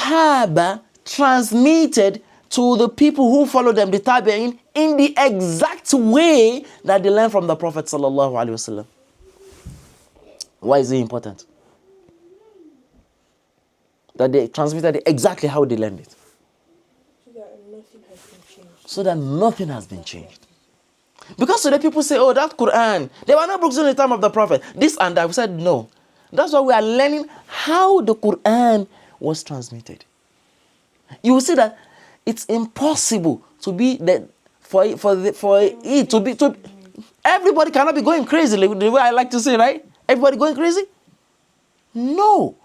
Sahaba transmitted to the people who follow them, the Tabi'in, in the exact way that they learned from the Prophet sallallahu alaihi wasallam. Why is it important? That they transmitted it exactly how they learned it. So that nothing has been changed. Because today people say, oh, that Quran, there were no books in the time of the Prophet. This and that. We said no. That's why we are learning how the Quran was transmitted. You will see that it's impossible to be that for it to be everybody cannot be going crazy the way I like to say, right? Everybody going crazy? No.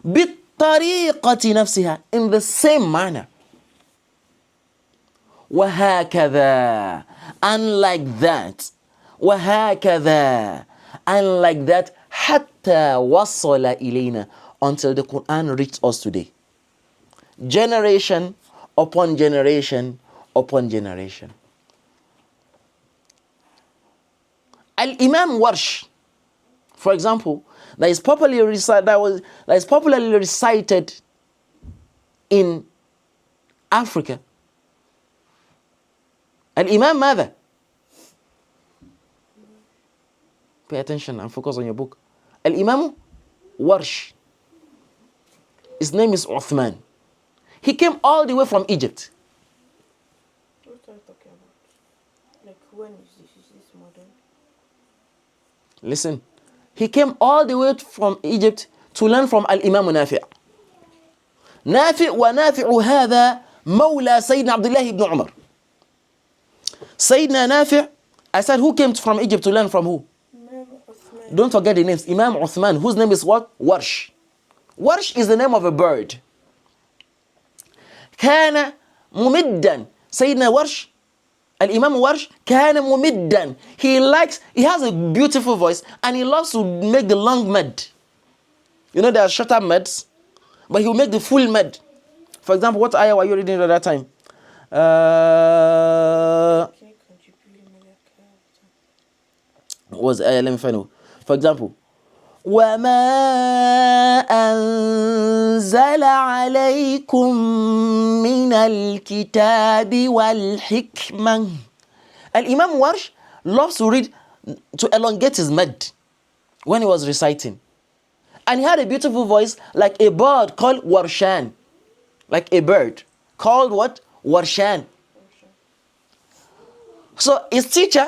بِالطَّرِيقَةِ نَفْسِهَا, in the same manner. وَهَكَذَا, unlike that. وَهَكَذَا, unlike that. حَتَّى وَصَّلَ إِلَيْنَا, until the Quran reached us today. Generation upon generation upon generation. Al-Imam Warsh, for example, that is popularly recited in Africa. Al-Imam ماذا? Pay attention and focus on your book. Al-Imam Warsh. His name is Uthman. He came all the way from Egypt. What are you talking about? Like when is this? Is this modern? Listen. He came all the way from Egypt to learn from Al-Imam Nafi'. نافع ونافع هذا مولى سيدنا عبد الله ibn Umar. Sayyidina Nafi', I said, who came from Egypt to learn from who? Imam Uthman. Don't forget the names. Imam Uthman, whose name is what? Warsh. Warsh is the name of a bird. كان ممدا. Sayyidina Warsh, Al-Imam Warsh, كان ممدا. He has a beautiful voice and he loves to make the long mad. You know there are shorter mads, but he will make the full mad. For example, what ayah were you reading at that time? Was ayah, let me find out. For example, وَمَا أَنزَلَ عَلَيْكُم مِّنَ الْكِتَابِ وَالْحِكْمَةِ. Al-Imam Warsh loves to read, to elongate his mad when he was reciting. And he had a beautiful voice like a bird called Warshan. Like a bird called what? Warshan. So his teacher,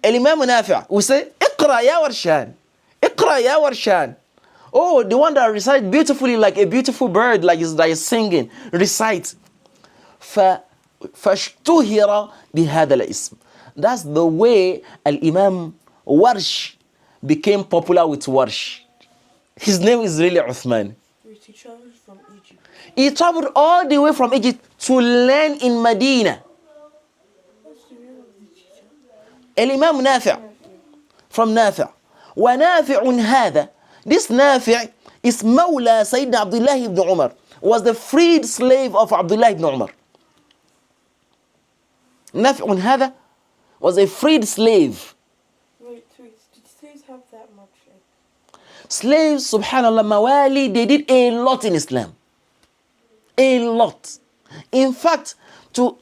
Al-Imam Nafi', will say, Iqra ya Warshan. Iqra ya Warshan. Oh, the one that recites beautifully like a beautiful bird, like is singing. Recite. فَاشْتُهِرَ بِهَذَا الْإِسْمِ. That's the way Al-Imam Warsh became popular with Warsh. His name is really Uthman. He traveled from Egypt. He traveled all the way from Egypt to learn in Medina. What's the name of the teacher? Al-Imam Nafi' from Nafi'. وَنَافِعٌ هَذَا. This Nafi' is Mawla Sayyidina Abdullah ibn Umar. Was the freed slave of Abdullah ibn Umar. Nafi'un هذا was a freed slave. Wait, did slaves have that much? Slaves, subhanallah, mawali, they did a lot in Islam. A lot. In fact, to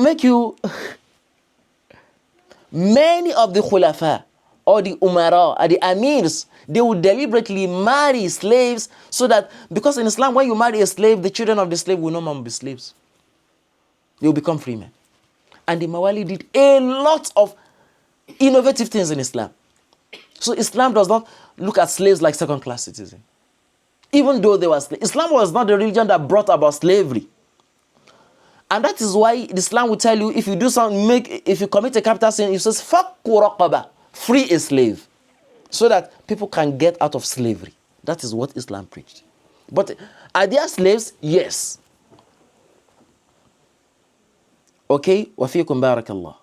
make you, many of the khulafa or the umara or the amirs, they would deliberately marry slaves so that, because in Islam, when you marry a slave, the children of the slave will no more be slaves. They will become free men. And the Mawali did a lot of innovative things in Islam. So Islam does not look at slaves like second-class citizens. Even though they were slaves. Islam was not the religion that brought about slavery. And that is why Islam will tell you, if you do something, if you commit a capital sin, it says, فَقُّ رَقَبَةً, free a slave. So that people can get out of slavery. That is what Islam preached. But are there slaves? Yes. Okay? وَفِيكُمْ بَارَكَ اللَّهُ.